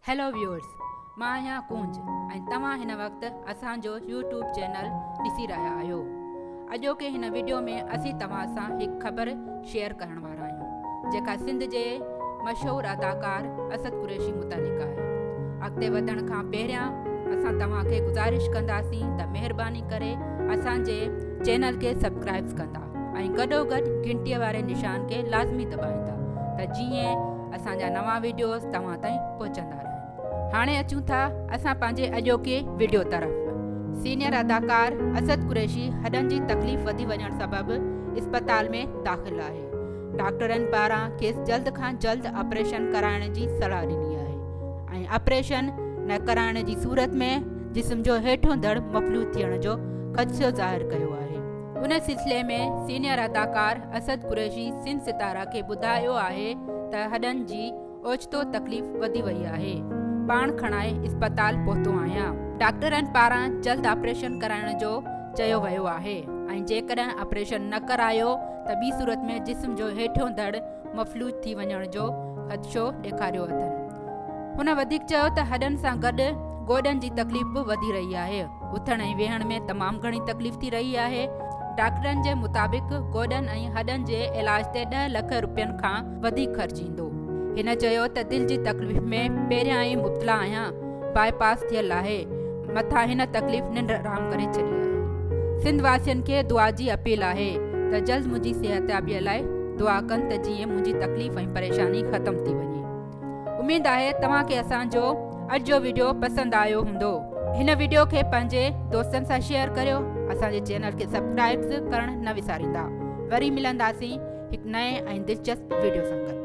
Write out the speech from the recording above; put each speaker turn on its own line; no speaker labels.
Hello viewers, मां आहियां कुंज ऐं तव्हां हिन वक़्तु असांजो यूट्यूब चैनल ॾिसी रहिया आहियो। अॼोके हिन वीडियो में असीं तव्हां सां हिकु ख़बर शेयर करण वारा आहियूं जेका सिंध जे मशहूरु अदाकार असद कुरैशी मुतालिक़ आहे। अॻिते वधण खां पहिरियां असां तव्हांखे गुज़ारिश कंदासीं त महिरबानी करे असांजे चैनल खे सब्सक्राइब कंदा ऐं गॾोगॾु घंटीअ वारे निशान खे लाज़मी दॿाईंदा त जीअं असांजा नवां वीडियोस तव्हां ताईं पहुचंदा रहनि। हाणे अचूं था असां पंहिंजे अॼोके वीडियो तरफ़। सीनियर अदाकार असद कुरैशी हॾनि जी तकलीफ़ वधी वञण सबबि इस्पताल में दाख़िल आहे। डॉक्टरनि पारां खेसि जल्द खां जल्द ऑपरेशन कराइण जी सलाह ॾिनी आहे ऐं ऑपरेशन न कराइण जी सूरत में जिस्म जो हेठों धड़ मफ़लूज थियण जो ख़दशो ज़ाहिर कयो आहे। उन सिलसिले में सीनियर अदाकार असद कुरैशी सिंध सितारा खे ॿुधायो आहे त हॾनि जी ओचितो तकलीफ़ वधी वई आहे। पाण खणाए इस्पताल पहुतो आहियां। डॉक्टरनि पारां जल्द ऑपरेशन कराइण जो चयो वियो आहे ऐं जेकॾहिं ऑपरेशन न करायो त ॿी सूरत में जिस्म जो हेठियों धड़ मफ़लूज थी वञण जो ख़दशो ॾेखारियो अथनि। हुन वधीक चयो त हॾनि सां गॾु गोॾनि जी तकलीफ़ बि वधी रही आहे। उथण ऐं वेहण में तमामु घणी तकलीफ़ थी रही आहे। डॉक्टरनि जे मुताबिक़ गोॾनि ऐं हॾनि जे इलाज ते 10 लख रुपयनि खां वधीक ख़र्च ईंदो। हिन चयो त दिलि जी तकलीफ़ में पहिरियां ई मुब्तला आहियां, बाईपास थियल आहे, मथां हिन तकलीफ़ निंड आराम करे छॾी आहे। सिंध वासियुनि खे दुआ जी अपील आहे त जल्द मुंहिंजी सिहतयाबीअ लाइ दुआ कनि त जीअं मुंहिंजी तकलीफ़ ऐं परेशानी ख़तमु थी वञे। उमेद आहे तव्हांखे असांजो अॼु जो वीडियो पसंदि आयो हूंदो। हिन वीडियो खे पंहिंजे दोस्तनि सां शेयर करियो। असांजे चैनल खे सब्सक्राइब करणु न विसारींदा। वरी मिलंदासीं हिकु नए ऐं दिलचस्प वीडियो सां गॾु।